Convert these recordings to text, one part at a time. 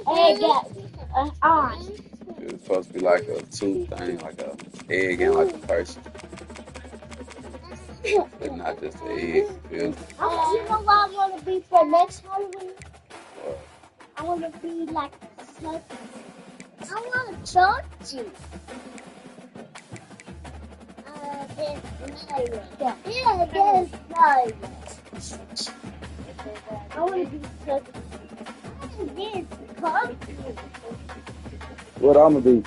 egg on? It's supposed to be like a two thing, like a egg and like a person, but not just an egg. Feel me? You know what I want to be for next Halloween? Uh, I want to be like a turkey. I want a turkey. There's Mario. Yeah, there's Mario. I want to be a turkey. This turkey. what I'm gonna be?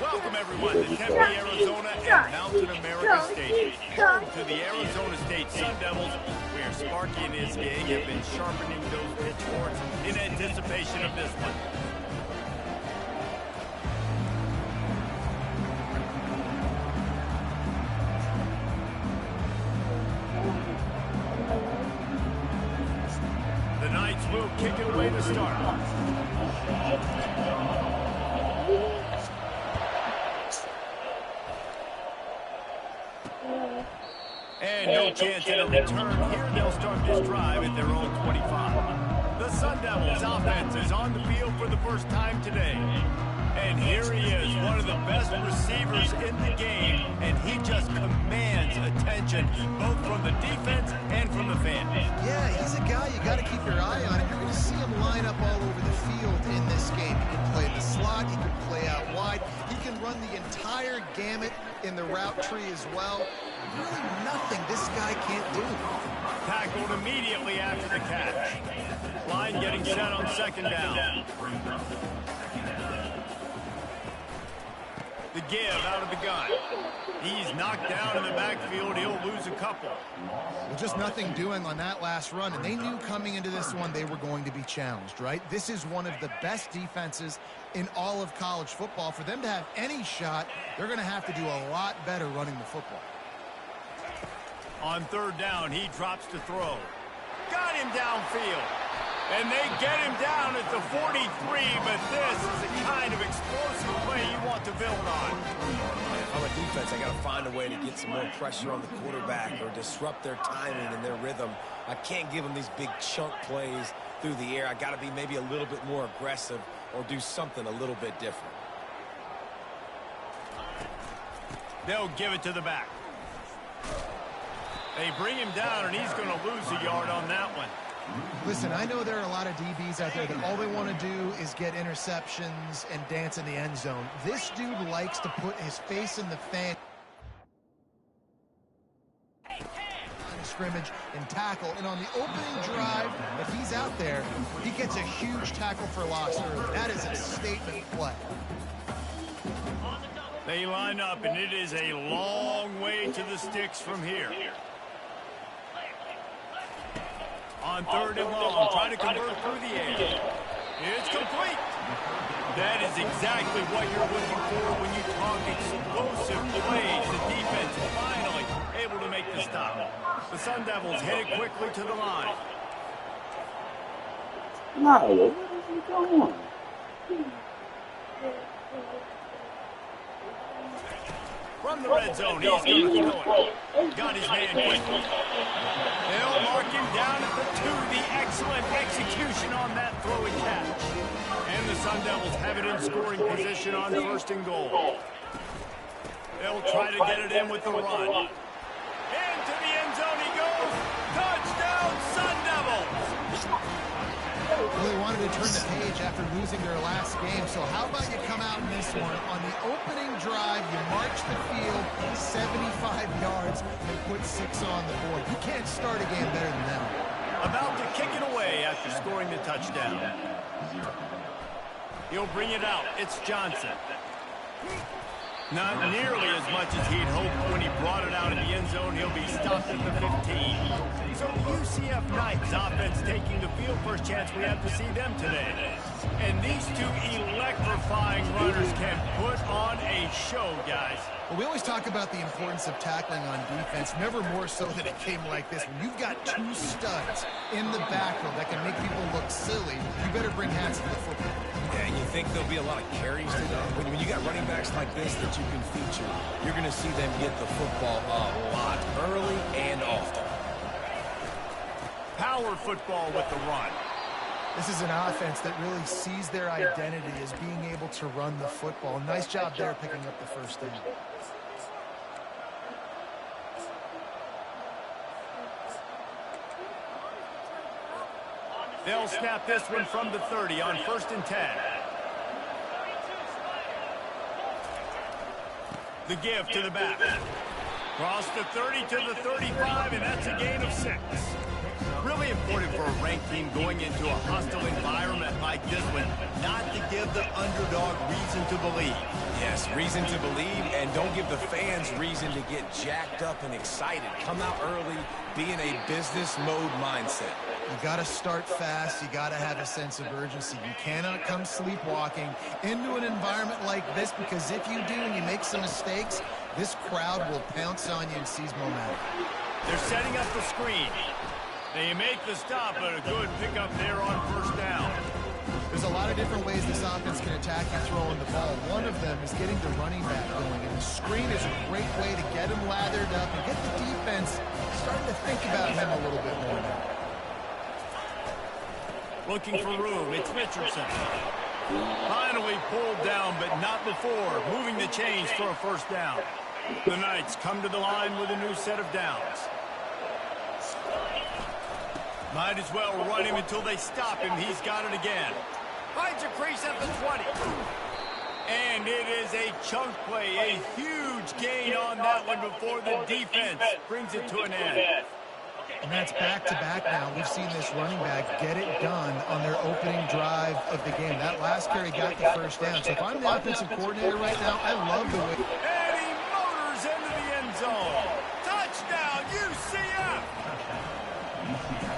Welcome everyone to Tempe, Arizona and Mountain America Stadium, home to the Arizona State Sun Devils, where Sparky and his gang have been sharpening those pitchforks in anticipation of this one. The Knights will kick it away to start. And no chance at a return here. They'll start this drive at their own 25. The Sun Devils offense is on the field for the first time today. And here he is, one of the best receivers in the game, and he just commands attention, both from the defense and from the fans. Yeah, he's a guy you got to keep your eye on. You're going to see him line up all over the field in this game. He can play in the slot, he can play out wide, he can run the entire gamut in the route tree as well. Really nothing this guy can't do. Tackled immediately after the catch. Line getting set on second down. The give out of the gun. He's knocked down in the backfield. He'll lose a couple. Well, just nothing doing on that last run, and they knew coming into this one they were going to be challenged, right? This is one of the best defenses in all of college football. For them to have any shot, they're going to have to do a lot better running the football. On third down, he drops to throw. Got him downfield. And they get him down at the 43, but this is the kind of explosive play you want to build on. If I'm a defense, I got to find a way to get some more pressure on the quarterback or disrupt their timing and their rhythm. I can't give them these big chunk plays through the air. I got to be maybe a little bit more aggressive or do something a little bit different. They'll give it to the back. They bring him down, and he's going to lose a yard on that one. Listen, I know there are a lot of DBs out there that all they want to do is get interceptions and dance in the end zone. This dude likes to put his face in the fan. Scrimmage and tackle, and on the opening drive, if he's out there, he gets a huge tackle for loss early. That is a statement play. They line up, and it is a long way to the sticks from here. On third and long, trying to convert through the air. It's complete. That is exactly what you're looking for when you talk explosive plays. The defense finally able to make the stop. The Sun Devils headed quickly to the line. No, what is he doing? From the red zone, he's going to throw it. Got his man quickly. They'll mark him down at the 2. The excellent execution on that throw and catch. And the Sun Devils have it in scoring position on first and goal. They'll try to get it in with the run. Into the end zone he goes. Touchdown, Sun Devils! Well, they wanted to turn the page after losing their last game, so how about you come out in this one? On the opening drive, you march the field 75 yards and put 6 on the board. You can't start a game better than that. About to kick it away after scoring the touchdown. He'll bring it out. It's Johnson. Not nearly as much as he'd hoped when he brought it out in the end zone. He'll be stopped at the 15. So UCF Knights offense taking the field. First chance we have to see them today. And these two electrifying runners can put on a show, guys. Well, we always talk about the importance of tackling on defense, never more so than a game like this. When you've got two studs in the backfield that can make people look silly, you better bring hats to the football. Yeah, and you think there'll be a lot of carries today? When you got running backs like this that you can feature, you're going to see them get the football a lot early and often. Power football with the run. This is an offense that really sees their identity as being able to run the football. Nice job there picking up the first down. They'll snap this one from the 30 on 1st and 10. The give to the back. Cross the 30 to the 35, and that's a gain of 6. Really important for a ranked team going into a hostile environment like this one, not to give the underdog reason to believe. Yes, reason to believe, and don't give the fans reason to get jacked up and excited. Come out early, be in a business mode mindset. You got to start fast. You got to have a sense of urgency. You cannot come sleepwalking into an environment like this, because if you do and you make some mistakes, this crowd will pounce on you and seize momentum. They're setting up the screen. They make the stop, but a good pickup there on 1st down. There's a lot of different ways this offense can attack you throwing the ball. One of them is getting the running back going, and the screen is a great way to get him lathered up and get the defense starting to think about him a little bit more now. Looking for room, it's Richardson. Finally pulled down, but not before. Moving the chains for a 1st down. The Knights come to the line with a new set of downs. Might as well run him until they stop him. He's got it again. Finds a crease at the 20. And it is a chunk play, a huge gain on that one before the defense brings it to an end. And that's back-to-back now. We've seen this running back get it done on their opening drive of the game. That last carry got the 1st down. So if I'm the offensive coordinator right now, I love the way. And he motors into the end zone. Touchdown, UCF!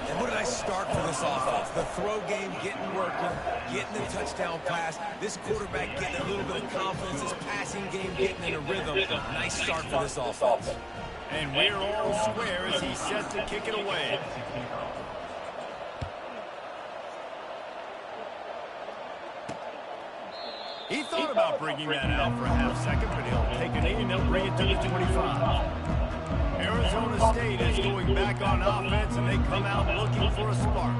And what a nice start for this offense. The throw game getting working, getting the touchdown pass. This quarterback getting a little bit of confidence. This passing game getting in a rhythm. Nice start for this offense. And we're all square as he's set to kick it away. He thought about bringing that out for a half second, but he'll take a knee and they'll bring it to the 25. Arizona State is going back on offense, and they come out looking for a spark.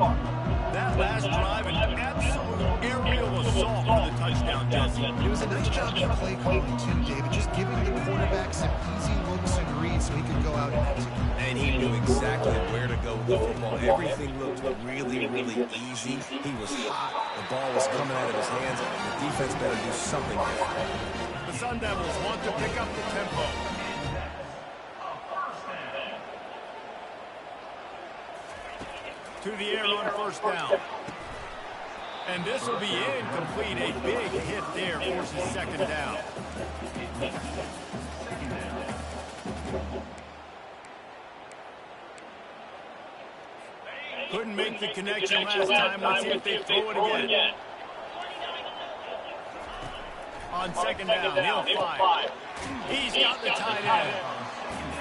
That last drive, an absolute aerial assault for the touchdown, Jesse. It was a nice job of play calling, too, David. Just giving the quarterback some easy looks and reads so he could go out and execute. And he knew exactly where to go with the football. Everything looked really, really easy. He was hot. The ball was coming out of his hands. The defense better do something different. The Sun Devils want to pick up the tempo. To the air on 1st down. And this will be incomplete. A big hit there forces 2nd down. Couldn't make the connection last time. Let's see if they throw it again. On 2nd down, he'll fire. He's got the tight end.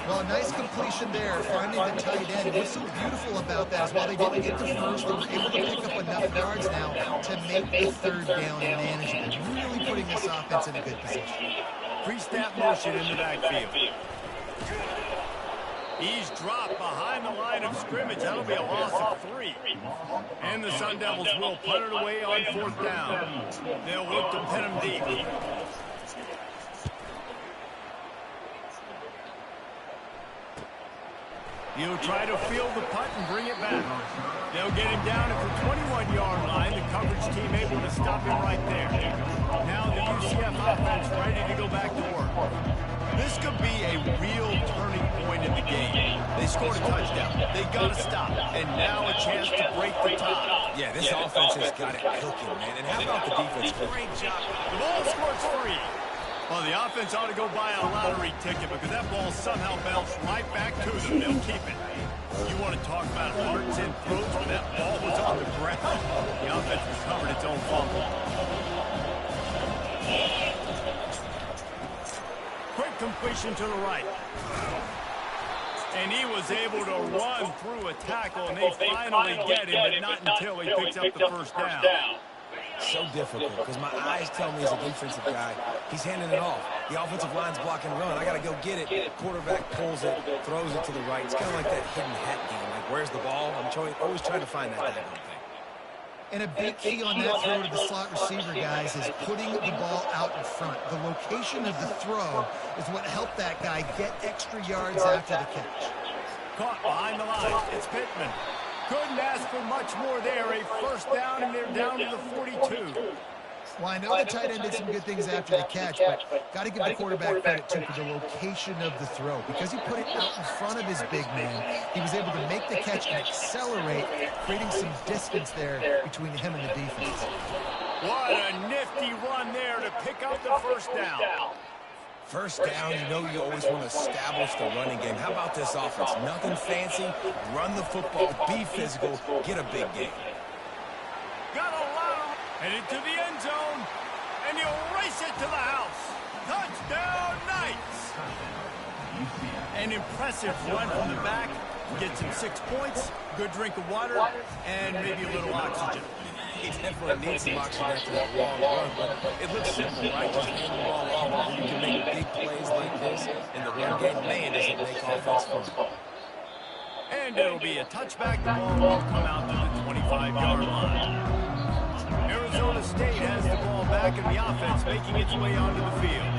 Well, a nice completion there, finding the tight end. What's so beautiful about that is while they didn't get the first, they were able to pick up enough yards now to make the 3rd down manageable. Really putting this offense in a good position. Pre-snap motion in the backfield. He's dropped behind the line of scrimmage. That'll be a loss of 3. And the Sun Devils will punt it away on 4th down. They'll look to pin him deep. He'll try to field the punt and bring it back. They'll get him down at the 21-yard line. The coverage team able to stop him right there. Now the UCF offense ready to go back to work. This could be a real turning point in the game. They scored a touchdown. They got to stop. And now a chance to break the tie. Yeah, this offense has got it cooking, man. And how about the defense? Great job. The ball scores free. Well, the offense ought to go buy a lottery ticket because that ball somehow bounced right back to them. They'll keep it. You want to talk about hearts and throats when that ball was on the ground. The offense recovered its own fumble. Quick completion to the right. And he was able to run through a tackle, and they finally get him, but not until he picks up the first down. So difficult because my eyes tell me as a defensive guy, he's handing it off. The offensive line's blocking run. I got to go get it. Quarterback pulls it, throws it to the right. It's kind of like that hidden hat game. Like, where's the ball? I'm always trying to find that thing. And a big key on that throw to the slot receiver, guys, is putting the ball out in front. The location of the throw is what helped that guy get extra yards after the catch. Caught behind the line. It's Pittman. Couldn't ask for much more there. A first down, and they're down to the 42. Well, I know the tight end did some good things after the catch, but got to give the quarterback credit, too, for the location of the throw. Because he put it out in front of his big man, he was able to make the catch and accelerate, creating some distance there between him and the defense. What a nifty run there to pick up the first down. First down, you know you always want to establish the running game. How about this offense? Nothing fancy. Run the football, be physical, get a big game. Got a lot of... Headed to the end zone, and he'll race it to the house. Touchdown, Knights! An impressive run from the back. Gets him 6 points, good drink of water, and maybe a little oxygen. He definitely needs some oxygen after that long run, but it looks simple, right? Just hand the ball off. You can make big plays like this in the run game. Man, does it make offense fun. And it'll be a touchback. The ball will come out to the 25-yard line. Arizona State has the ball back in the offense, making its way onto the field.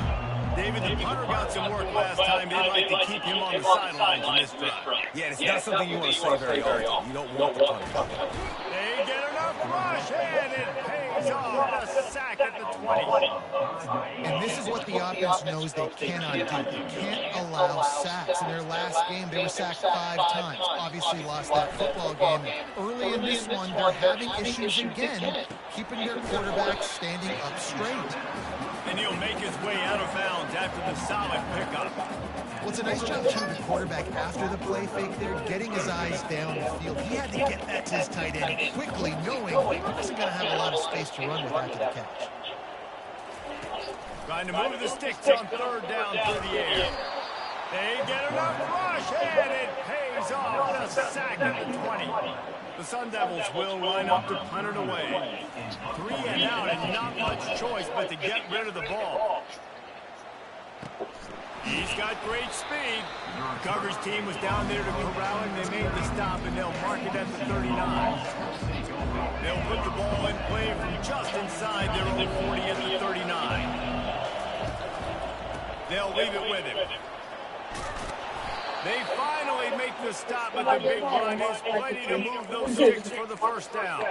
David, the punter got some work last time. They'd like to keep him on the sidelines in this drive. Yeah, it's not something you want to say very often. You don't want the punter. They get enough rush, and it pays off. A sack at the 20. And this is what the offense knows they cannot do. They can't allow sacks. In their last game, they were sacked 5 times. Obviously lost that football game. Early in this one, they're having issues again, keeping their quarterback standing up straight. And he'll make his way out of bounds after the solid pickup. Well, it's a nice job, too, the quarterback after the play fake there, getting his eyes down the field. He had to get that to his tight end quickly, knowing he wasn't going to have a lot of space to run with after the catch. Trying to move the sticks on third down through the air. They get enough rush, and it pays off. A sack at the 20. The Sun Devils will line up to punt it away. 3 and out, and not much choice but to get rid of the ball. He's got great speed. The coverage team was down there to corral him. They made the stop, and they'll mark it at the 39. They'll put the ball in play from just inside their own 40 at the 39. They'll leave it with him. They finally make the stop, but the big run is plenty to move those sticks for the first down.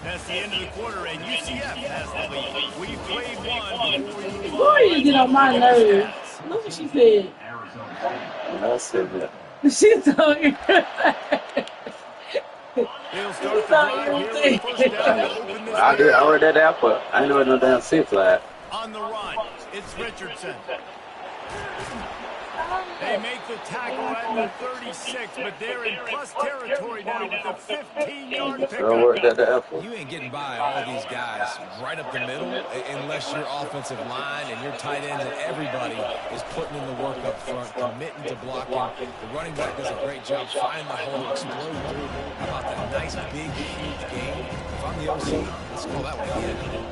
That's the end of the quarter, and UCF has the lead. We played one before we Boy, you get on my nerves. Look what she said. I said that. She told you. They'll start the drive here with first down to open this I read that out, but I ain't know it no damn six flag. on the run. It's Richardson. They make the tackle at the 36, but they're in plus territory now with a 15-yard pickup. You ain't getting by all these guys right up the middle unless your offensive line and your tight ends and everybody is putting in the work up front, committing to blocking. The running back does a great job finding the hole, exploding through. How about that nice, big, huge game? If I'm the OC, let's call that one again.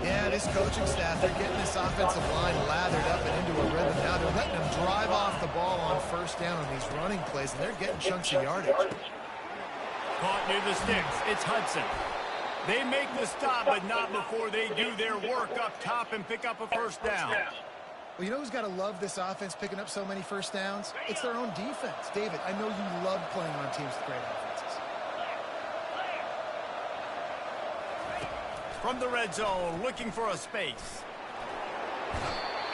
Yeah, this coaching staff, they're getting this offensive line lathered up and into a rhythm. Now they're letting them drive off the ball on first down on these running plays, and they're getting chunks of yardage. Caught near the sticks. It's Hudson. They make the stop, but not before they do their work up top and pick up a first down. Well, you know who's got to love this offense picking up so many first downs? It's their own defense. David, I know you love playing on teams with great offenses. From the red zone, looking for a space.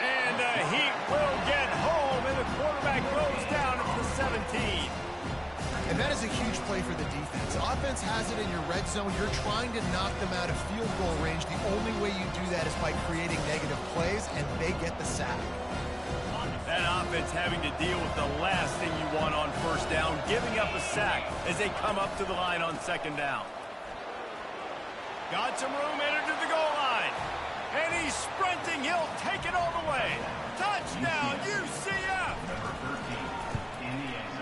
And he will get home, and the quarterback goes down at the 17. And that is a huge play for the defense. Offense has it in your red zone. You're trying to knock them out of field goal range. The only way you do that is by creating negative plays, and they get the sack. That offense having to deal with the last thing you want on first down, giving up a sack as they come up to the line on second down. Got some room, entered to the goal line. And he's sprinting. He'll take it all the way. Touchdown, UCF!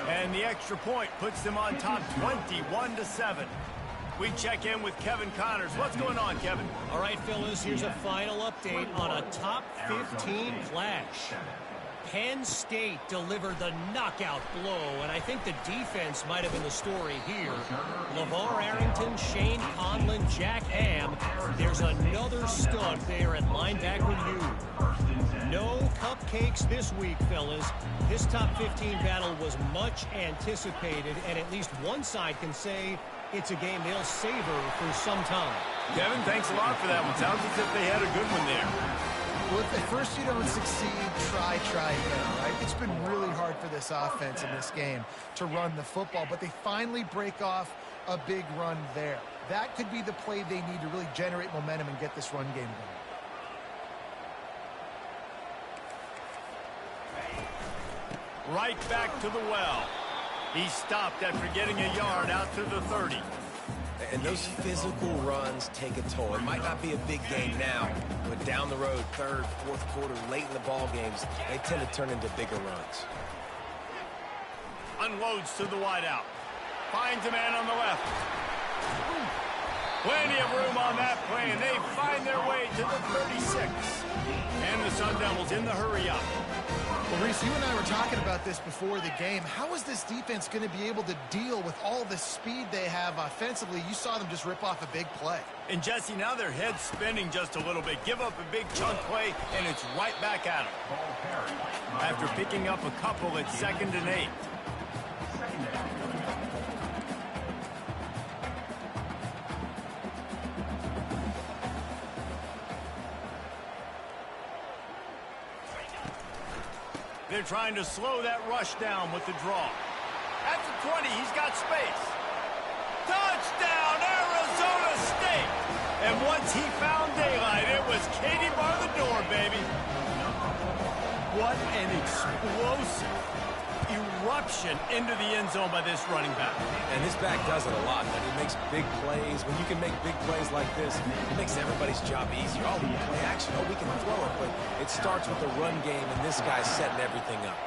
And the extra point puts them on top 21-7. We check in with Kevin Connors. What's going on, Kevin? All right, fellas, here's a final update on a top 15 flash. Penn State delivered the knockout blow, and I think the defense might have been the story here. LeVar Arrington, Shane Conlon, Jack Ham. There's another stud there at linebacker U. No cupcakes this week, fellas. This top 15 battle was much anticipated, and at least one side can say it's a game they'll savor for some time. Kevin, thanks a lot for that one. Sounds as if they had a good one there. Well, if at first you don't succeed, try again, right? It's been really hard for this offense in this game to run the football, but they finally break off a big run there. That could be the play they need to really generate momentum and get this run game going. Right back to the well. He stopped after getting a yard out to the 30. And those physical runs take a toll. It might not be a big game now, but down the road, third, fourth quarter, late in the ball games, they tend to turn into bigger runs. Unloads to the wideout. Finds a man on the left. Plenty of room on that play, and they find their way to the 36. And the Sun Devils in the hurry up. Well, Reese, you and I were talking about this before the game. How is this defense going to be able to deal with all the speed they have offensively? You saw them just rip off a big play. And Jesse, now their head's spinning just a little bit. Give up a big chunk play, and it's right back at them. After picking up a couple at 2nd and 8. They're trying to slow that rush down with the draw. At the 20, he's got space. Touchdown, Arizona State! And once he found daylight, it was Katie bar the door, baby. What an explosive eruption into the end zone by this running back. And this back does it a lot. He makes big plays. When you can make big plays like this, it makes everybody's job easier. Oh, we can play action. Oh, we can throw it. But it starts with the run game, and this guy's setting everything up.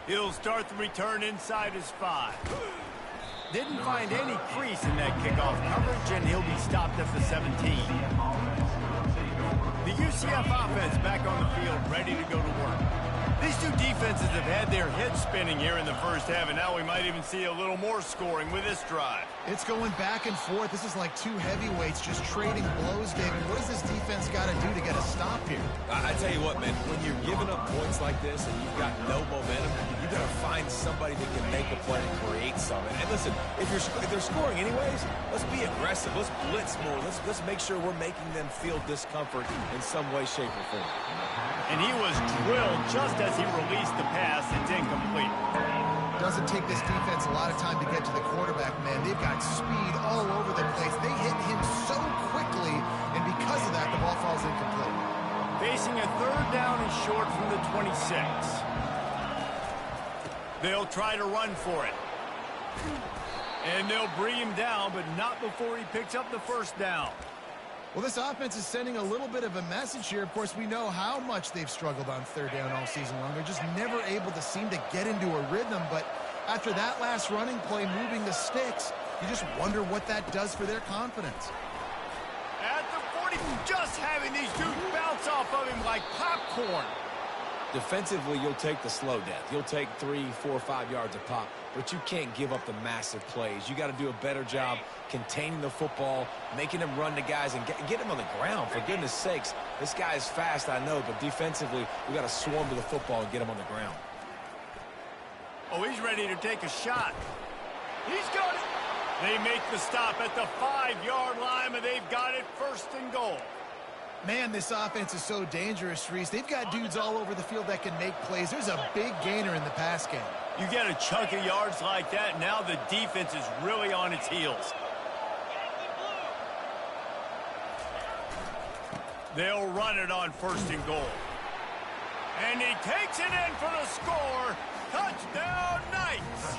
He'll start the return inside his 5. Didn't find any crease in that kickoff coverage, and he'll be stopped at the 17. The UCF offense back on the field, ready to go to work. These two defenses have had their heads spinning here in the first half, and now we might even see a little more scoring with this drive. It's going back and forth. This is like two heavyweights just trading blows, David. What does this defense got to do to get a stop here? I tell you what, man, when you're giving up points like this and you've got no momentum, you got to find somebody that can make a play and create something. And listen, if they're scoring anyways, let's be aggressive. Let's blitz more. Let's make sure we're making them feel discomfort in some way, shape, or form. And he was drilled just as he released the pass. It's incomplete. Doesn't take this defense a lot of time to get to the quarterback, man. They've got speed all over the place. They hit him so quickly, and because of that, the ball falls incomplete. Facing a 3rd down and short from the 26. They'll try to run for it. And they'll bring him down, but not before he picks up the 1st down. Well, this offense is sending a little bit of a message here. Of course, we know how much they've struggled on 3rd down all season long. They're just never able to seem to get into a rhythm. But after that last running play, moving the sticks, you just wonder what that does for their confidence. At the 40, just having these dudes bounce off of him like popcorn. Defensively, you'll take the slow death. You'll take 3, 4, 5 yards a pop, but you can't give up the massive plays. You got to do a better job containing the football, making them run to guys, and get them on the ground. For goodness sakes, this guy is fast, I know, but defensively, we got to swarm to the football and get him on the ground. Oh, he's ready to take a shot. He's got it. They make the stop at the 5-yard line, and they've got it 1st and goal. Man, this offense is so dangerous, Reese. They've got dudes all over the field that can make plays. There's a big gainer in the pass game. You get a chunk of yards like that, now the defense is really on its heels. They'll run it on 1st and goal. And he takes it in for the score. Touchdown, Knights!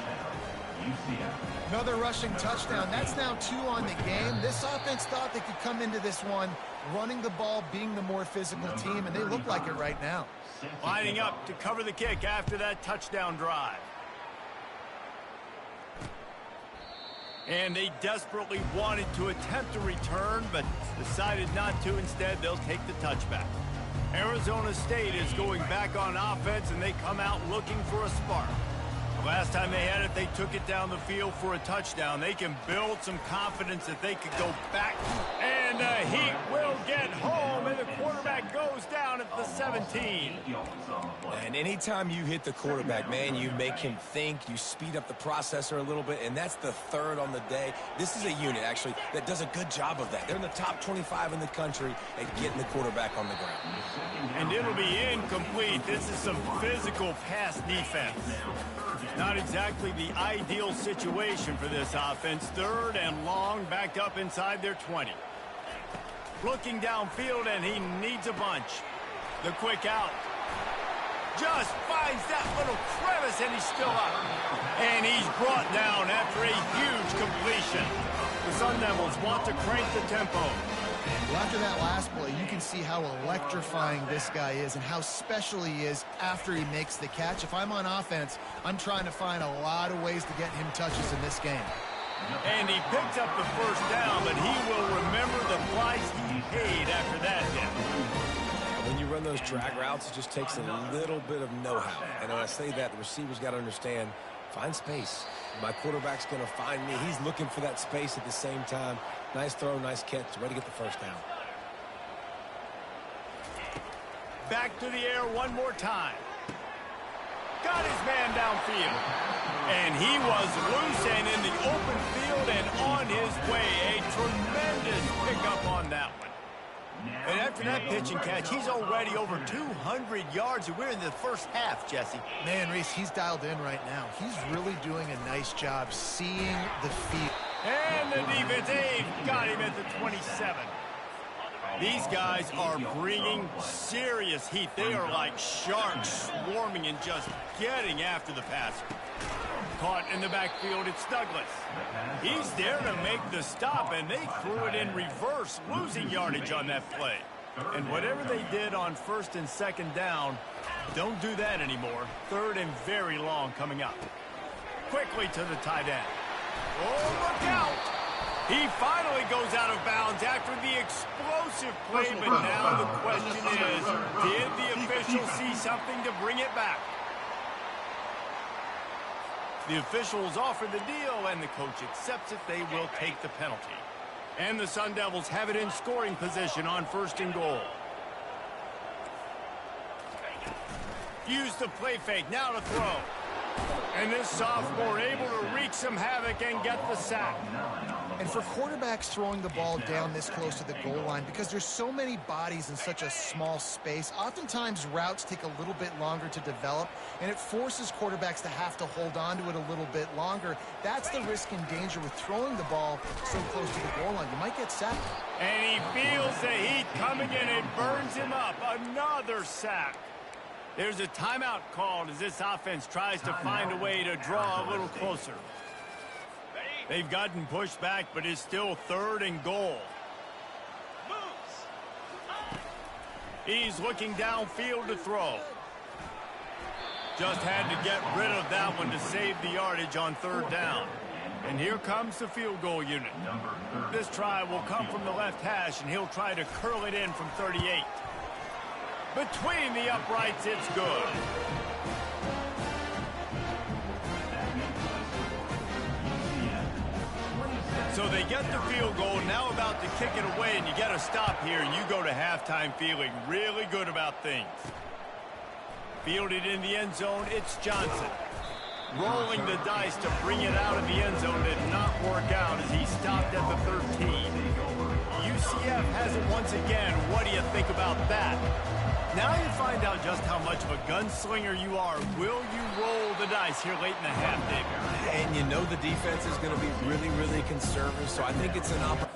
Another rushing touchdown. That's now 2 on the game. This offense thought they could come into this one running the ball, being the more physical team, and they look like it right now. Lining up to cover the kick after that touchdown drive. And they desperately wanted to attempt a return, but decided not to. Instead, they'll take the touchback. Arizona State is going back on offense, and they come out looking for a spark. Last time they had it, they took it down the field for a touchdown. They can build some confidence that they could go back. And the Heat will get home, and the quarterback goes down at the 17. And anytime you hit the quarterback, man, you make him think, you speed up the processor a little bit, and that's the 3rd on the day. This is a unit, actually, that does a good job of that. They're in the top 25 in the country at getting the quarterback on the ground. And it'll be incomplete. This is some physical pass defense. Not exactly the ideal situation for this offense. 3rd and long, backed up inside their 20. Looking downfield, and he needs a bunch. The quick out. Just finds that little crevice, and he's still up. And he's brought down after a huge completion. The Sun Devils want to crank the tempo. Well, after that last play, you can see how electrifying this guy is and how special he is after he makes the catch. If I'm on offense, I'm trying to find a lot of ways to get him touches in this game. And he picked up the 1st down, but he will remember the price he paid after that hit. When you run those drag routes, it just takes a little bit of know-how. And when I say that, the receiver's got to understand, find space. My quarterback's going to find me. He's looking for that space at the same time. Nice throw, nice catch. Way to get the 1st down. Back to the air one more time. Got his man downfield. And he was loose and in the open field and on his way. A tremendous pickup on that one. And after that pitch and catch, he's already over 200 yards, and we're in the 1st half, Jesse. Man, Reese, he's dialed in right now. He's really doing a nice job seeing the field. And the defense, they've got him at the 27. These guys are bringing serious heat. They are like sharks swarming and just getting after the passer. Caught in the backfield, it's Douglas. He's there to make the stop, and they threw it in reverse, losing yardage on that play. And whatever they did on 1st and 2nd down, don't do that anymore. 3rd and very long coming up. Quickly to the tight end. Oh, look out! He finally goes out of bounds after the explosive play, but now the question is, did the official see something to bring it back? The officials offer the deal, and the coach accepts it. They will take the penalty. And the Sun Devils have it in scoring position on 1st and goal. Use the play fake, now to throw. And this sophomore able to wreak some havoc and get the sack. And for quarterbacks throwing the ball down this close to the goal line, because there's so many bodies in such a small space, oftentimes routes take a little bit longer to develop, and it forces quarterbacks to have to hold on to it a little bit longer. That's the risk and danger with throwing the ball so close to the goal line. You might get sacked. And he feels the heat coming in and burns him up. Another sack. There's a timeout called as this offense tries to find a way to draw a little closer. They've gotten pushed back, but it's still 3rd and goal. He's looking downfield to throw. Just had to get rid of that one to save the yardage on 3rd down. And here comes the field goal unit. This try will come from the left hash, and he'll try to curl it in from 38. Between the uprights, it's good. So they get the field goal, now about to kick it away, and you got to stop here, and you go to halftime feeling really good about things. Fielded in the end zone, it's Johnson. Rolling the dice to bring it out of the end zone did not work out as he stopped at the 13. UCF has it once again. What do you think about that? Now you find out just how much of a gunslinger you are. Will you roll the dice here late in the half, David? And you know the defense is going to be really, really conservative, so I think it's an opportunity.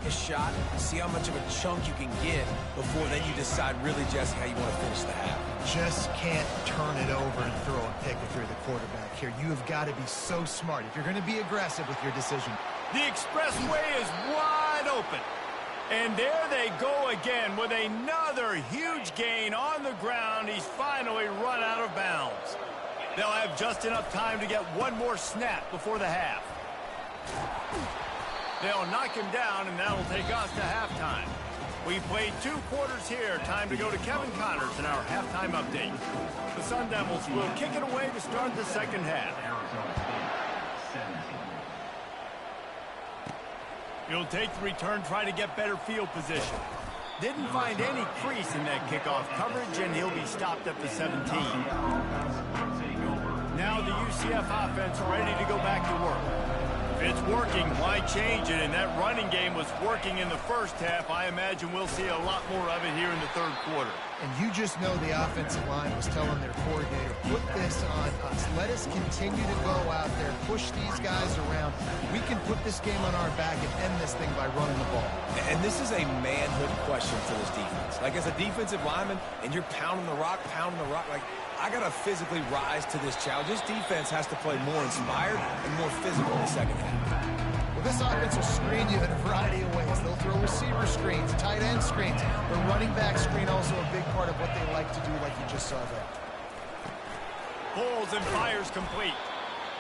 A shot, see how much of a chunk you can get before then you decide really, Jesse, how you want to finish the half. Just can't turn it over and throw a pick if you're the quarterback here. You have got to be so smart if you're going to be aggressive with your decision. The expressway is wide open. And there they go again with another huge gain on the ground. He's finally run out of bounds. They'll have just enough time to get one more snap before the half. They'll knock him down, and that'll take us to halftime. We played 2 quarters here. Time to go to Kevin Connors in our halftime update. The Sun Devils will kick it away to start the second half. He'll take the return, try to get better field position. Didn't find any crease in that kickoff coverage, and he'll be stopped at the 17. Now the UCF offense ready to go back to work. If it's working, why change it? And that running game was working in the first half. I imagine we'll see a lot more of it here in the third quarter. And you just know the offensive line was telling their coordinator, put this on us. Let us continue to go out there, push these guys around. We can put this game on our back and end this thing by running the ball. And this is a manhood question for this defense. Like, as a defensive lineman, and you're pounding the rock, like, I got to physically rise to this challenge. This defense has to play more inspired and more physical in the second half. Well, this offense will screen you in a variety of ways. They'll throw receiver screens, tight end screens. The running back screen also a big part of what they like to do, like you just saw there. Pulls and fires complete.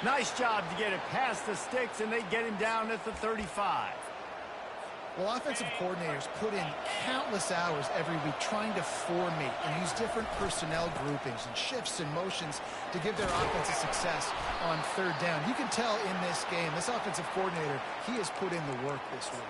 Nice job to get it past the sticks, and they get him down at the 35. Well, offensive coordinators put in countless hours every week trying to formate and use different personnel groupings and shifts and motions to give their offense a success on third down. You can tell in this game, this offensive coordinator, he has put in the work this week.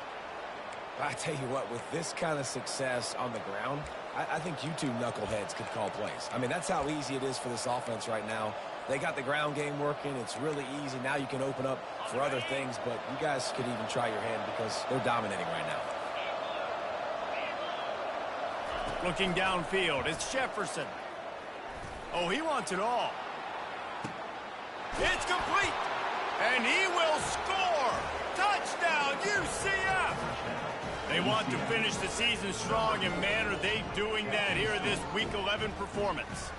I tell you what, with this kind of success on the ground, I think you two knuckleheads could call plays. I mean, that's how easy it is for this offense right now. They got the ground game working. It's really easy. Now you can open up for other things, but you guys could even try your hand because they're dominating right now. Looking downfield, it's Jefferson. Oh, he wants it all. It's complete, and he will score. Touchdown, UCF. They want to finish the season strong, and man, are they doing that here in this Week 11 performance.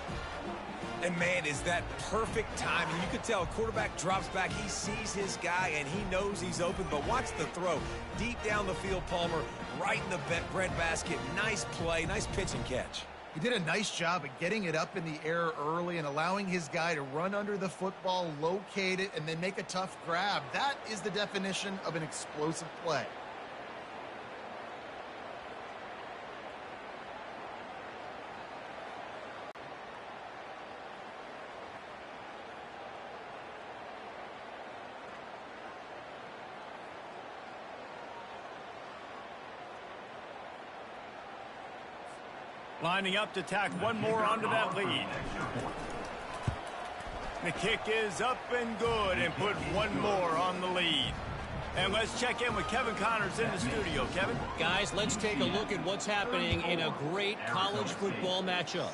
And man, is that perfect timing. You could tell a quarterback drops back, he sees his guy, and he knows he's open, but watch the throw. Deep down the field, Palmer, right in the breadbasket. Nice play, nice pitch and catch. He did a nice job of getting it up in the air early and allowing his guy to run under the football, locate it, and then make a tough grab. That is the definition of an explosive play. Lining up to tack one more onto that lead. The kick is up and good and put one more on the lead. And let's check in with Kevin Connors in the studio. Kevin? Guys, let's take a look at what's happening in a great college football matchup.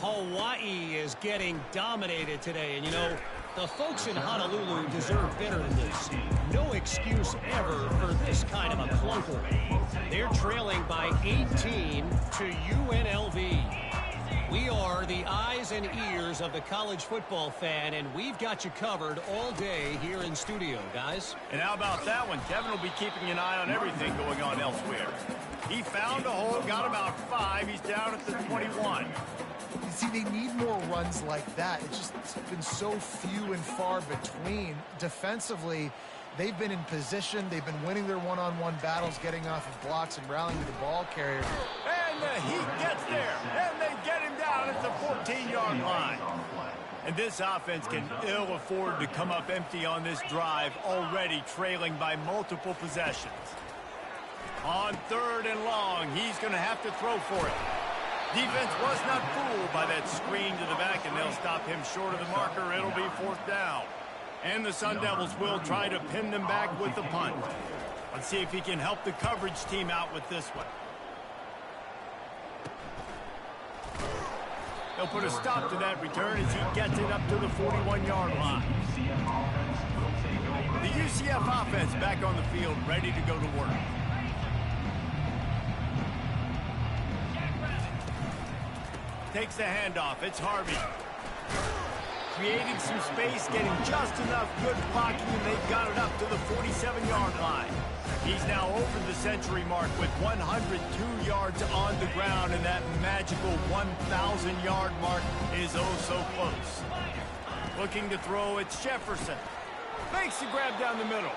Hawaii is getting dominated today. And, you know, the folks in Honolulu deserve better than this. No excuse ever for this kind of a clunker. They're trailing by 18 to UNLV. We are the eyes and ears of the college football fan, and we've got you covered all day here in studio, guys. And how about that one? Kevin will be keeping an eye on everything going on elsewhere. He found a hole, got about 5. He's down at the 21. He's See, they need more runs like that. It's been so few and far between. Defensively, they've been in position. They've been winning their one-on-one battles, getting off of blocks and rallying to the ball carrier. And the Heat gets there, and they get him down at the 14-yard line. And this offense can ill afford to come up empty on this drive, already trailing by multiple possessions. On 3rd and long, he's going to have to throw for it. Defense was not fooled by that screen to the back, and they'll stop him short of the marker. It'll be 4th down. And the Sun Devils will try to pin them back with the punt. Let's see if he can help the coverage team out with this one. They'll put a stop to that return as he gets it up to the 41-yard line. The UCF offense back on the field, ready to go to work. Takes the handoff. It's Harvey. Creating some space, getting just enough good blocking, and they've got it up to the 47-yard line. He's now over the century mark with 102 yards on the ground, and that magical 1,000-yard mark is oh so close. Looking to throw, it's Jefferson. Makes the grab down the middle.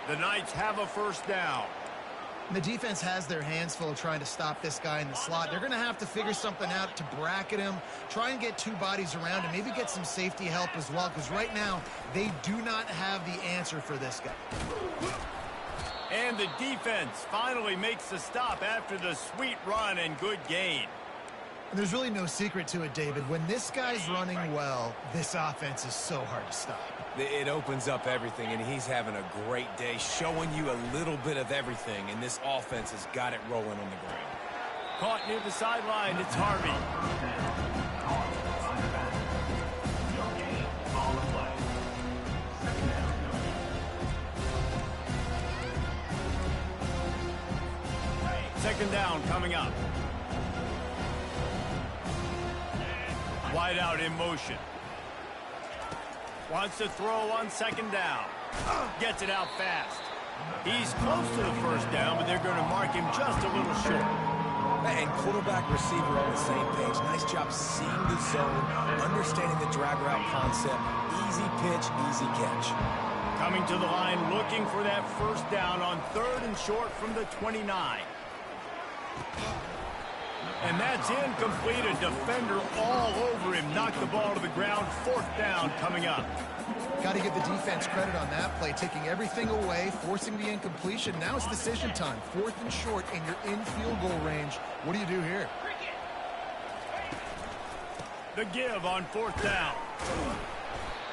The Knights have a 1st down. The defense has their hands full trying to stop this guy in the slot. They're going to have to figure something out to bracket him, try and get 2 bodies around him, maybe get some safety help as well, because right now they do not have the answer for this guy. And the defense finally makes the stop after the sweet run and good gain. And there's really no secret to it, David. When this guy's running well, this offense is so hard to stop. It opens up everything, and he's having a great day, showing you a little bit of everything, and this offense has got it rolling on the ground. Caught near the sideline, it's Harvey. Second down coming up. Wide out in motion. Wants to throw on 2nd down. Gets it out fast. He's close to the 1st down, but they're going to mark him just a little short. And quarterback, receiver on the same page. Nice job seeing the zone, understanding the drag route concept. Easy pitch, easy catch. Coming to the line, looking for that 1st down on 3rd and short from the 29. And that's incomplete. A defender all over him. Knocked the ball to the ground. 4th down coming up. Got to give the defense credit on that play, taking everything away, forcing the incompletion. Now it's decision time. 4th and short, and you're in field goal range. What do you do here? The give on 4th down.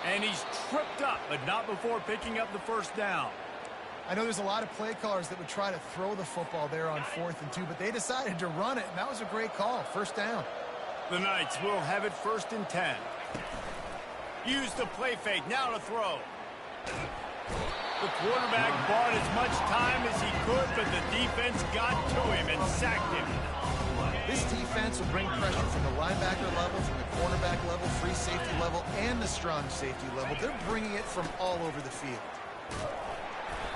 And he's tripped up, but not before picking up the 1st down. I know there's a lot of play callers that would try to throw the football there on 4th and 2, but they decided to run it, and that was a great call. 1st down. The Knights will have it 1st and 10. Use the play fake, now to throw. The quarterback bought as much time as he could, but the defense got to him and sacked him. This defense will bring pressure from the linebacker level, from the cornerback level, free safety level, and the strong safety level. They're bringing it from all over the field.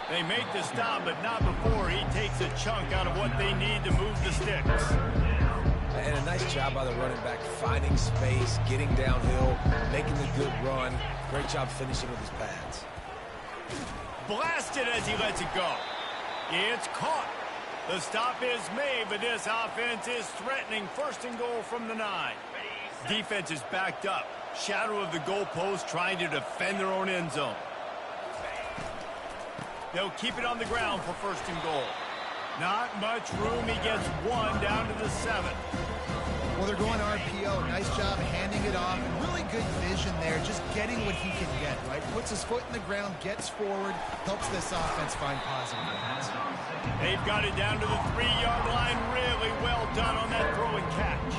They make the stop, but not before he takes a chunk out of what they need to move the sticks. And a nice job by the running back, finding space, getting downhill, making the good run. Great job finishing with his pads. Blasted as he lets it go. It's caught. The stop is made, but this offense is threatening. 1st and goal from the 9. Defense is backed up. Shadow of the goalpost, trying to defend their own end zone. They'll keep it on the ground for 1st and goal. Not much room. He gets 1 down to the 7. Well, they're going RPO. Nice job handing it off. Really good vision there, just getting what he can get, right? Puts his foot in the ground, gets forward, helps this offense find positive points. They've got it down to the 3-yard line. Really well done on that throw and catch.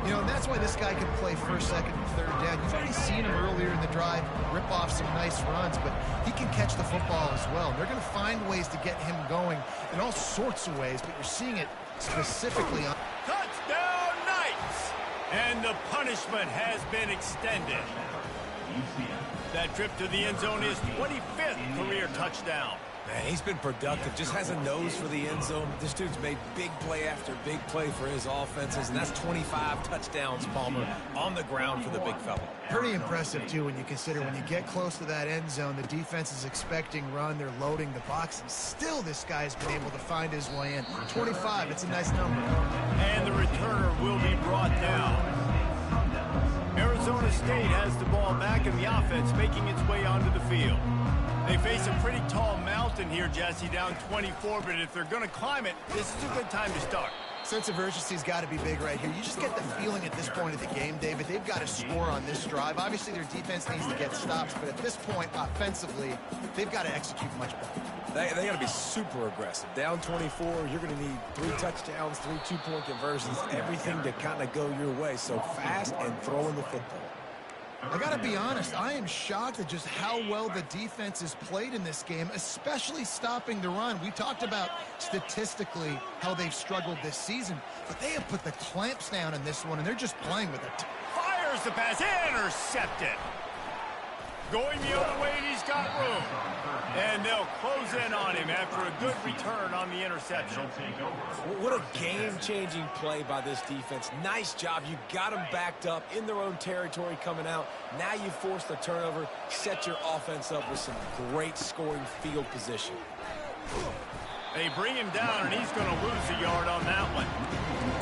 You know, and that's why this guy can play 1st, 2nd, and 3rd down. You've already seen him earlier in the drive rip off some nice runs, but he can catch the football as well. They're going to find ways to get him going in all sorts of ways, but you're seeing it specifically on... Touchdown Knights! And the punishment has been extended. That trip to the end zone is 25th career touchdown. Man, he's been productive, just has a nose for the end zone. This dude's made big play after big play for his offenses, and that's 25 touchdowns, Palmer, on the ground for the big fella. Pretty impressive, too, when you consider when you get close to that end zone, the defense is expecting run, they're loading the box, and still this guy's been able to find his way in. 25, it's a nice number. And the returner will be brought down. Arizona State has the ball back in the offense, making its way onto the field. They face a pretty tall mountain here, Jesse, down 24, but if they're going to climb it, this is a good time to start. Sense of urgency's got to be big right here. You just get the feeling at this point of the game, David, they've got to score on this drive. Obviously, their defense needs to get stops, but at this point, offensively, they've got to execute much better. They got to be super aggressive. Down 24, you're going to need 3 touchdowns, 3 two-point conversions, everything to kind of go your way. So fast and throwing the football. I got to be honest, I am shocked at just how well the defense has played in this game, especially stopping the run. We talked about statistically how they've struggled this season, but they have put the clamps down in this one, and they're just playing with it. Fires the pass, intercepted. Going the other way, and he's got room. And they'll close in on him after a good return on the interception. What a game-changing play by this defense. Nice job. You got them backed up in their own territory coming out. Now you force the turnover, set your offense up with some great scoring field position. They bring him down, and he's going to lose a yard on that one.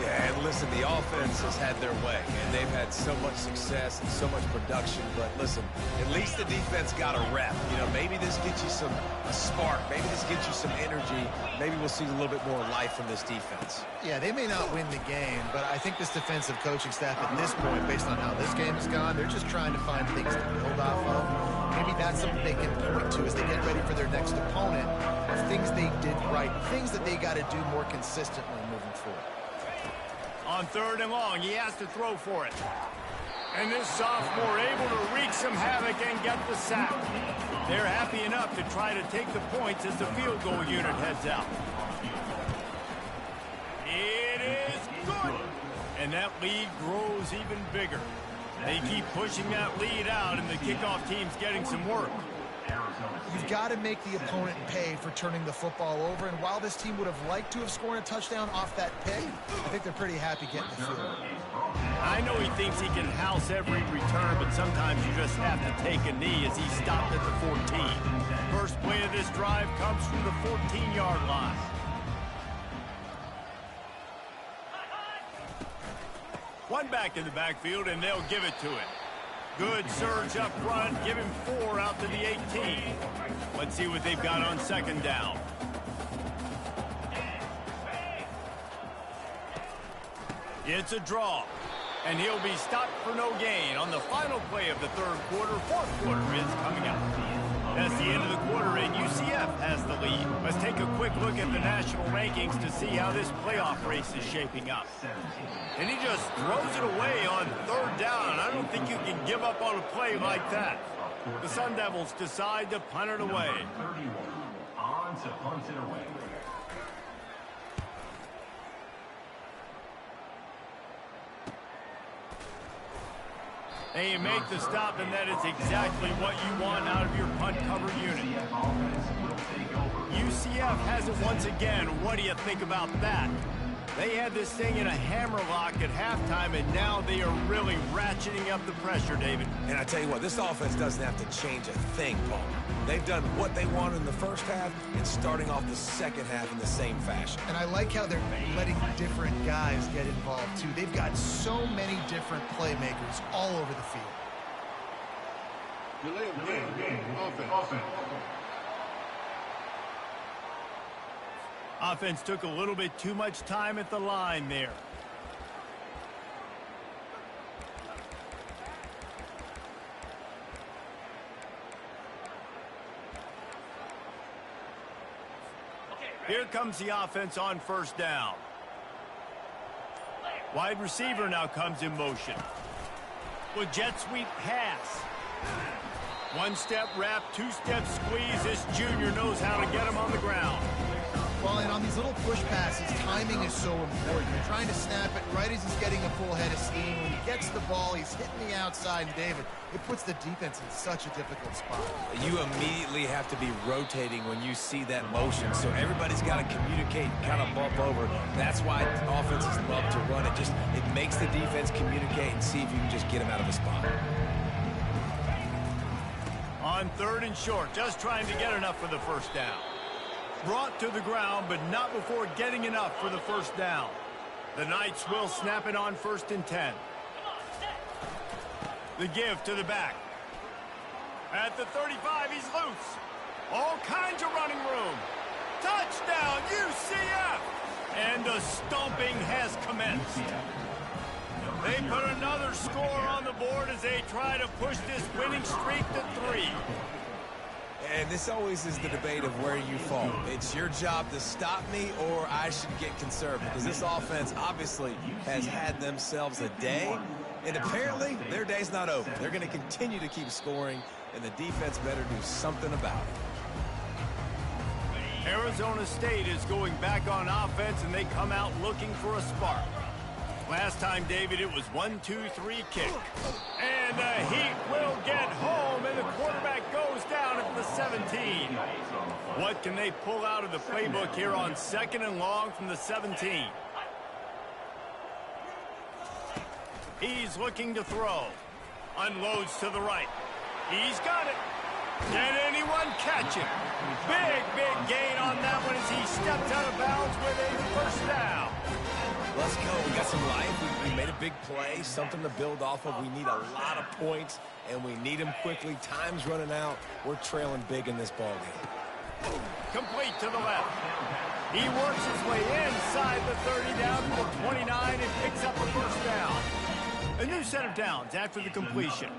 Yeah, and listen, the offense has had their way, and they've had so much success and so much production. But listen, at least the defense got a rep. You know, maybe this gets you a spark. Maybe this gets you some energy. Maybe we'll see a little bit more life from this defense. Yeah, they may not win the game, but I think this defensive coaching staff at this point, based on how this game has gone, they're just trying to find things to build off of. Maybe that's something they can point to as they get ready for their next opponent, of things they did right, things that they got to do more consistently moving forward. On 3rd and long, he has to throw for it. And this sophomore able to wreak some havoc and get the sack. They're happy enough to try to take the points as the field goal unit heads out. It is good. And that lead grows even bigger. They keep pushing that lead out, and the kickoff team's getting some work. You've got to make the opponent pay for turning the football over, and while this team would have liked to have scored a touchdown off that pick, I think they're pretty happy getting the field. I know he thinks he can house every return, but sometimes you just have to take a knee as he stopped at the 14. First play of this drive comes from the 14-yard line. One back in the backfield, and they'll give it to him. Good surge up front, give him 4 out to the 18. Let's see what they've got on 2nd down. It's a draw, and he'll be stopped for no gain on the final play of the 3rd quarter. 4th quarter is coming up. That's the end of the quarter, and UCF has the lead. Let's take a quick look at the national rankings to see how this playoff race is shaping up. And he just throws it away on 3rd down. I don't think you can give up on a play like that. The Sun Devils decide to punt it away. On to punt it away. And you make the stop, and that is exactly what you want out of your punt cover unit. UCF has it once again. What do you think about that? They had this thing in a hammerlock at halftime, and now they are really ratcheting up the pressure, David. And I tell you what, this offense doesn't have to change a thing, Paul. They've done what they wanted in the first half and starting off the second half in the same fashion. And I like how they're letting different guys get involved, too. They've got so many different playmakers all over the field. Delay of game. Offense. Offense took a little bit too much time at the line there. Here comes the offense on 1st down. Wide receiver now comes in motion. With jet sweep pass. 1-step wrap, 2-step squeeze. This junior knows how to get him on the ground. Well, and on these little push passes, timing is so important. You're trying to snap it right as he's getting a full head of steam. When he gets the ball, he's hitting the outside, and David, it puts the defense in such a difficult spot. You immediately have to be rotating when you see that motion, so everybody's got to communicate and kind of bump over. That's why offenses love to run it. It makes the defense communicate and see if you can just get him out of a spot. On 3rd and short, just trying to get enough for the first down. Brought to the ground, but not before getting enough for the first down. The Knights will snap it on 1st and 10. The give to the back. At the 35, he's loose. All kinds of running room. Touchdown, UCF! And the stomping has commenced. They put another score on the board as they try to push this winning streak to 3. And this always is the debate of where you fall. It's your job to stop me, or I should get conservative, because this offense obviously has had themselves a day, and apparently their day's not over. They're going to continue to keep scoring, and the defense better do something about it. Arizona State is going back on offense, and they come out looking for a spark. Last time, David, it was 1-2-3 kick. And the Heat will get home, and the quarterback goes down at the 17. What can they pull out of the playbook here on 2nd and long from the 17? He's looking to throw. Unloads to the right. He's got it. Can anyone catch him? Big gain on that one as he stepped out of bounds with a first down. Let's go. We got some life. We made a big play, something to build off of. We need a lot of points, and we need them quickly. Time's running out. We're trailing big in this ballgame. Complete to the left. He works his way inside the 30 down to the 29 and picks up the first down. A new set of downs after the completion.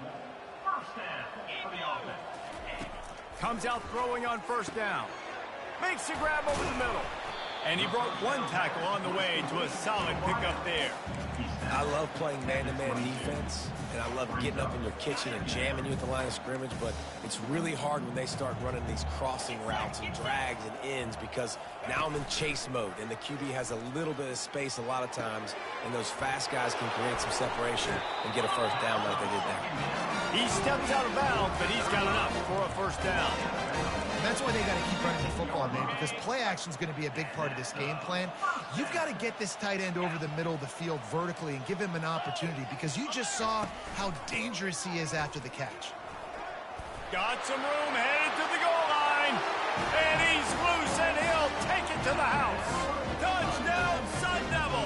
Comes out throwing on first down. Makes the grab over the middle. And he broke one tackle on the way to a solid pickup there. I love playing man-to-man defense, and I love getting up in your kitchen and jamming you at the line of scrimmage, but it's really hard when they start running these crossing routes and drags and ends, because now I'm in chase mode, and the QB has a little bit of space a lot of times, and those fast guys can create some separation and get a first down like they did there. He steps out of bounds, but he's got enough for a first down. And that's why they got to keep running the football, man, because play action is going to be a big part of this game plan. You've got to get this tight end over the middle of the field vertically and give him an opportunity, because you just saw how dangerous he is after the catch. Got some room, headed to the goal line. And he's loose, and he'll take it to the house. Touchdown, Sun Devil.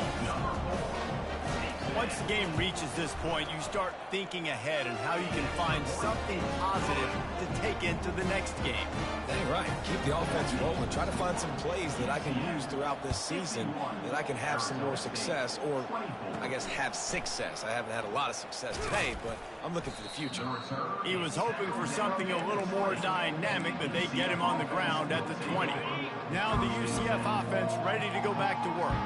Once the game reaches this point, you start thinking ahead and how you can find something positive to take into the next game. Dang right. Keep the offense rolling. Try to find some plays that I can use throughout this season that I can have some more success, or I guess have success. I haven't had a lot of success today, but I'm looking for the future. He was hoping for something a little more dynamic, but they get him on the ground at the 20. Now the UCF offense ready to go back to work.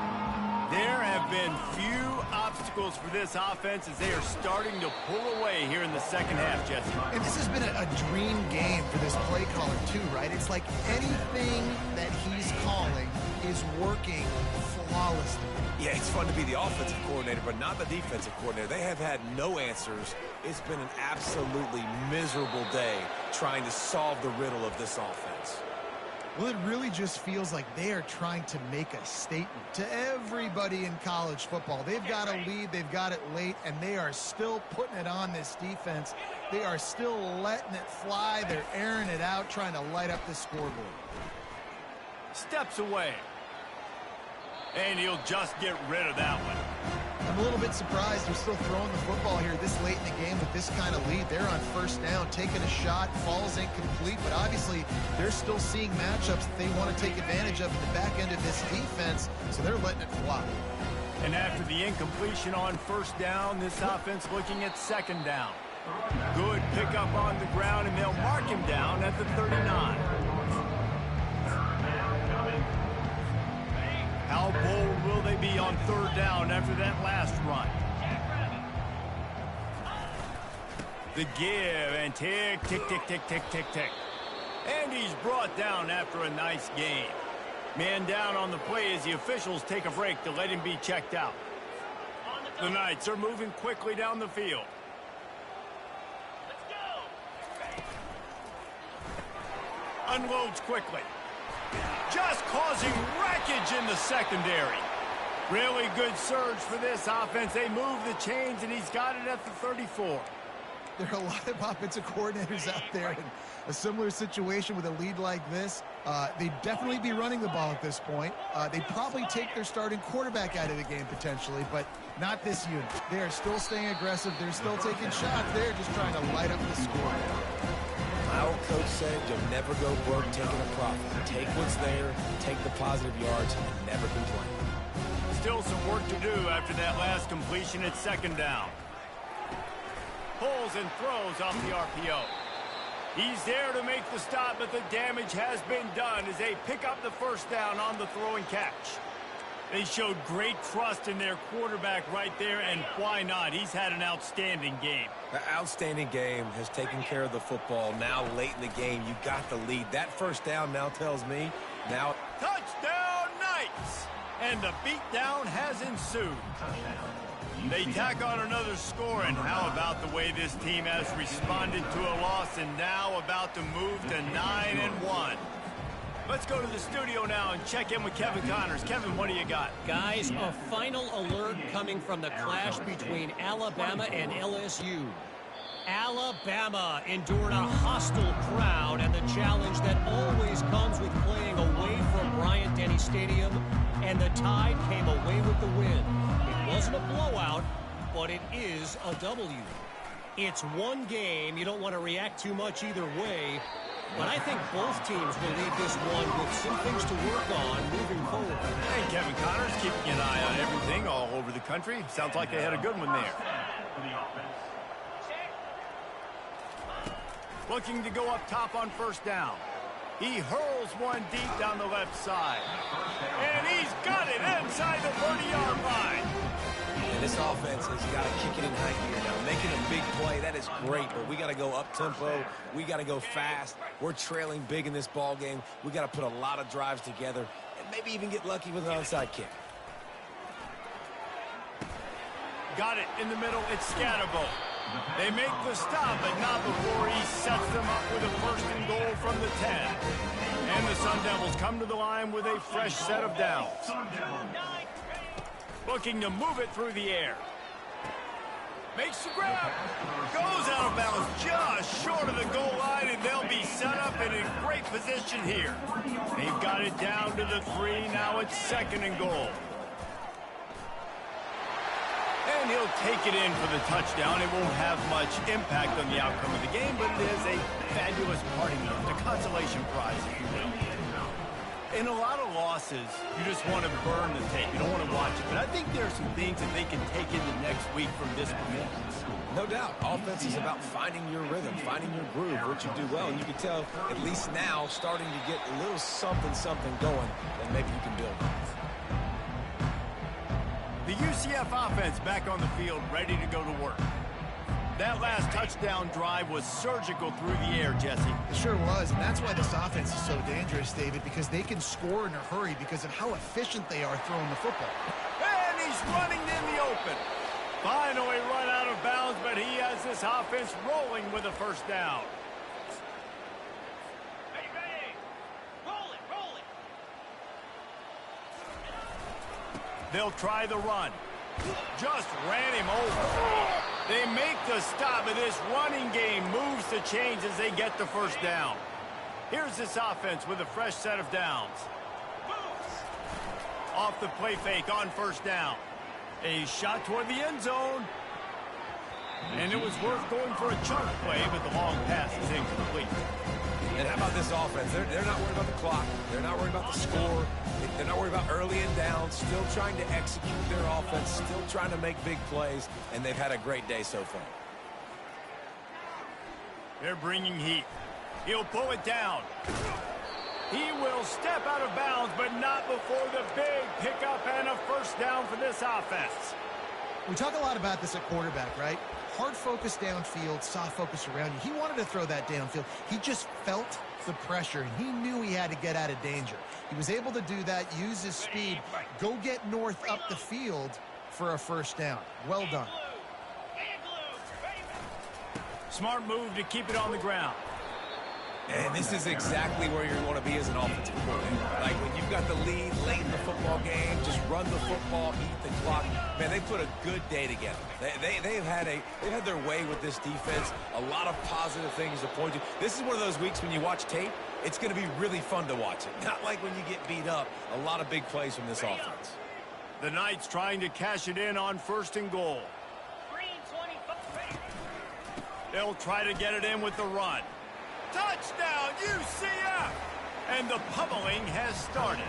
There have been few obstacles for this offense as they are starting to pull away here in the second half, Jesse. And this has been a dream game for this play caller, too, right? It's like anything that he's calling is working flawlessly. Yeah, it's fun to be the offensive coordinator, but not the defensive coordinator. They have had no answers. It's been an absolutely miserable day trying to solve the riddle of this offense. Well, it really just feels like they are trying to make a statement to everybody in college football. They've got a lead, they've got it late, and they are still putting it on this defense. They are still letting it fly. They're airing it out, trying to light up the scoreboard. Steps away. And he'll just get rid of that one. I'm a little bit surprised they're still throwing the football here this late in the game with this kind of lead. They're on first down, taking a shot, falls incomplete, but obviously they're still seeing matchups that they want to take advantage of in the back end of this defense, so they're letting it fly. And after the incompletion on first down, this offense looking at second down. Good pickup on the ground, and they'll mark him down at the 39. How bold will they be on third down after that last run? The give, and tick, tick, tick, tick, tick, tick, tick. And he's brought down after a nice gain. Man down on the play as the officials take a break to let him be checked out. The Knights are moving quickly down the field. Unloads quickly. Just causing wreckage in the secondary. Really good surge for this offense. They move the chains, and he's got it at the 34. There are a lot of offensive coordinators out there in a similar situation with a lead like this. They'd definitely be running the ball at this point. They'd probably take their starting quarterback out of the game potentially, but not this unit. They are still staying aggressive. They're still taking shots. They're just trying to light up the score. My old coach said you'll never go broke taking a profit. Take what's there, take the positive yards, and never complain. Still some work to do after that last completion at second down. Pulls and throws off the RPO. He's there to make the stop, but the damage has been done as they pick up the first down on the throw and catch. They showed great trust in their quarterback right there, and why not? He's had an outstanding game. The outstanding game has taken care of the football. Now late in the game, you got the lead. That first down now tells me now. Touchdown Knights! And the beatdown has ensued. They tack on another score, and how about the way this team has responded to a loss and now about to move to 9-1. Let's go to the studio now and check in with Kevin Connors. Kevin, what do you got? Guys, a final alert coming from the clash between Alabama and LSU. Alabama endured a hostile crowd and the challenge that always comes with playing away from Bryant-Denny Stadium, and the Tide came away with the win. It wasn't a blowout, but it is a W. It's one game. You don't want to react too much either way, but I think both teams will leave this one with some things to work on moving forward. Hey, Kevin Connors, keeping an eye on everything all over the country. Sounds like they had a good one there. Looking to go up top on first down. He hurls one deep down the left side. And he's got it inside the 30-yard line. And this offense has got to kick it in high gear now. Making a big play, that is great, but we got to go up-tempo. We got to go fast. We're trailing big in this ball game. We got to put a lot of drives together and maybe even get lucky with an onside kick. Got it in the middle. It's Scatterbo. They make the stop, but not before he sets them up with a first and goal from the 10. And the Sun Devils come to the line with a fresh set of downs. Looking to move it through the air. Makes the grab. Goes out of bounds just short of the goal line, and they'll be set up in a great position here. They've got it down to the 3. Now it's second and goal. And he'll take it in for the touchdown. It won't have much impact on the outcome of the game, but it is a fabulous parting note, a consolation prize. In a lot of losses, you just want to burn the tape. You don't want to watch it. But I think there are some things that they can take into next week from this performance. No doubt. Offense is about finding your rhythm, finding your groove, what you do well. And you can tell, at least now, starting to get a little something going that maybe you can build on. The UCF offense back on the field, ready to go to work. That last touchdown drive was surgical through the air, Jesse. It sure was, and that's why this offense is so dangerous, David, because they can score in a hurry because of how efficient they are throwing the football. And he's running in the open. Finally run out of bounds, but he has this offense rolling with a first down. They'll try the run. Just ran him over. They make the stop, and this running game moves the chains as they get the first down. Here's this offense with a fresh set of downs. Off the play fake on first down. A shot toward the end zone. And it was worth going for a chunk play, but the long pass is incomplete. And how about this offense? They're not worried about the clock. They're not worried about the score. They're not worried about early and down. Still trying to execute their offense. Still trying to make big plays. And they've had a great day so far. They're bringing heat. He'll pull it down. He will step out of bounds, but not before the big pickup and a first down for this offense. We talk a lot about this at quarterback, right? hard focus downfield, soft focus around you. He wanted to throw that downfield. He just felt the pressure, and he knew he had to get out of danger. He was able to do that, use his speed, go get North up the field for a first down. Well done. Smart move to keep it on the ground. And this is exactly where you're going to be as an offensive coordinator. Like when you've got the lead late in the football game, just run the football, eat the clock. Man, they put a good day together. They've had their way with this defense. A lot of positive things to point to. This is one of those weeks when you watch tape, it's going to be really fun to watch it. Not like when you get beat up. A lot of big plays from this offense. The Knights trying to cash it in on 1st and goal. They'll try to get it in with the run. Touchdown, UCF! And the pummeling has started.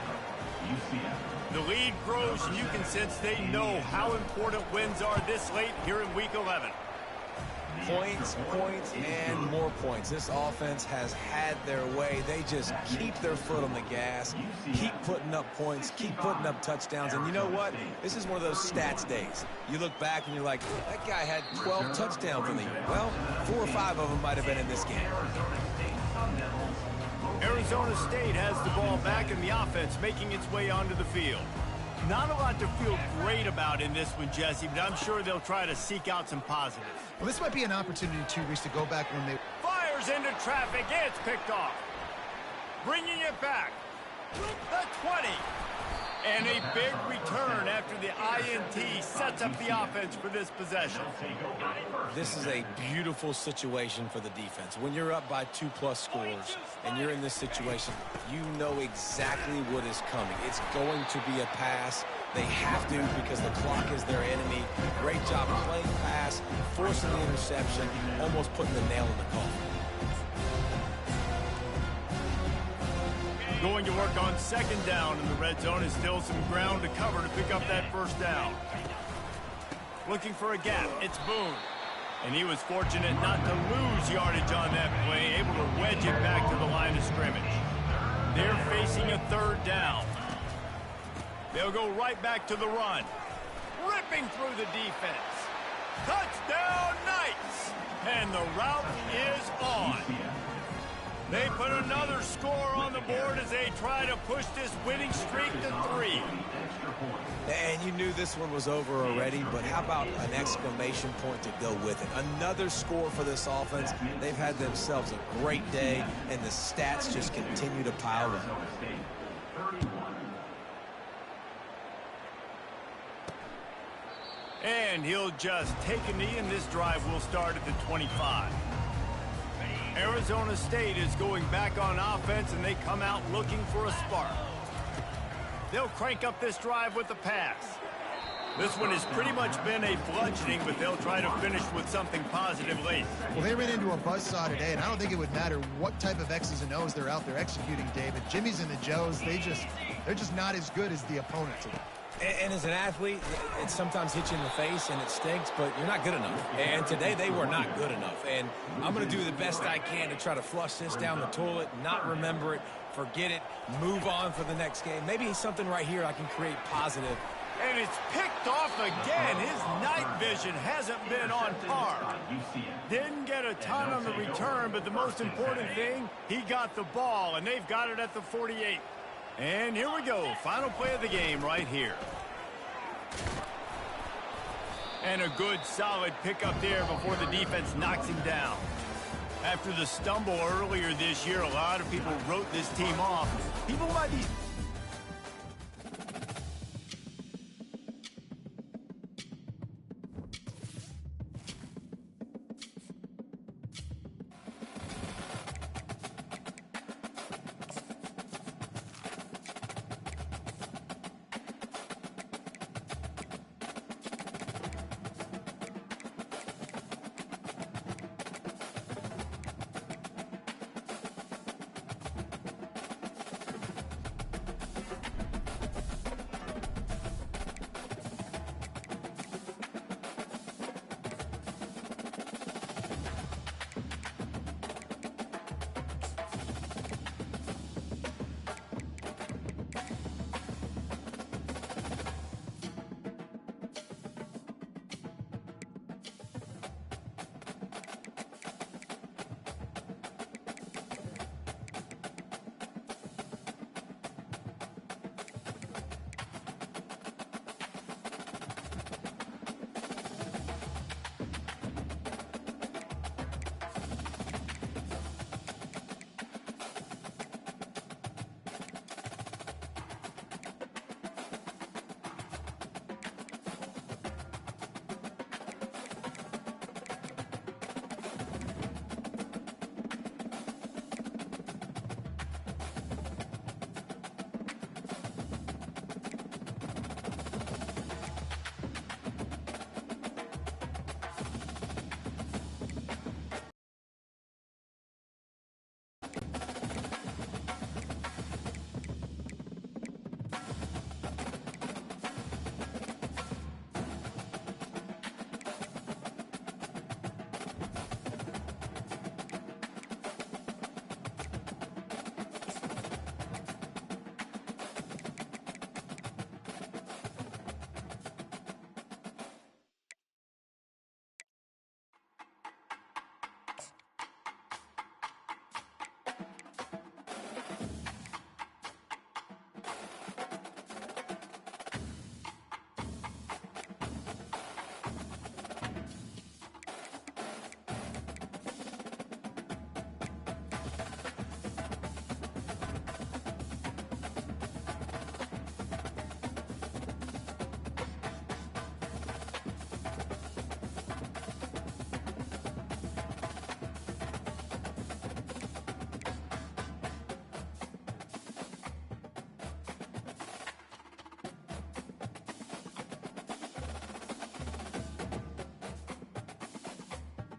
The lead grows, and you can sense they know how important wins are this late here in Week 11. Points, points, and more points. This offense has had their way. They just keep their foot on the gas, keep putting up points, keep putting up touchdowns. And you know what? This is one of those stats days. You look back and you're like, that guy had 12 touchdowns in the year. Well, 4 or 5 of them might have been in this game. Arizona State has the ball back in the offense, making its way onto the field. Not a lot to feel great about in this one, Jesse, but I'm sure they'll try to seek out some positives. Well, this might be an opportunity, too, Reese, to go back when they... Fires into traffic. It's picked off. Bringing it back. The 20. And a big return after the INT sets up the offense for this possession. This is a beautiful situation for the defense. When you're up by 2+ scores and you're in this situation, you know exactly what is coming. It's going to be a pass. They have to because the clock is their enemy. Great job playing pass, forcing the interception, almost putting the nail in the coffin. Going to work on 2nd down in the red zone is still some ground to cover to pick up that 1st down. Looking for a gap, it's Boone. And he was fortunate not to lose yardage on that play, able to wedge it back to the line of scrimmage. They're facing a 3rd down. They'll go right back to the run. Ripping through the defense. Touchdown, Knights! And the route is on. They put another score on the board as they try to push this winning streak to 3. And you knew this one was over already, but how about an exclamation point to go with it? Another score for this offense. They've had themselves a great day, and the stats just continue to pile up. And he'll just take a knee, and this drive will start at the 25. Arizona State is going back on offense, and they come out looking for a spark. They'll crank up this drive with the pass. This one has pretty much been a bludgeoning, but they'll try to finish with something positive late. Well, they ran into a buzzsaw today, and I don't think it would matter what type of X's and O's they're out there executing, David. Jimmy's and the Joes, they're just not as good as the opponent today. And as an athlete, it sometimes hits you in the face and it stinks, but you're not good enough. And today they were not good enough. And I'm going to do the best I can to try to flush this down the toilet, not remember it, forget it, move on for the next game. Maybe something right here I can create positive. And it's picked off again. His night vision hasn't been on par. Didn't get a ton on the return, but the most important thing, he got the ball, and they've got it at the 48. And here we go. Final play of the game right here. And a good, solid pickup there before the defense knocks him down. After the stumble earlier this year, a lot of people wrote this team off. People might be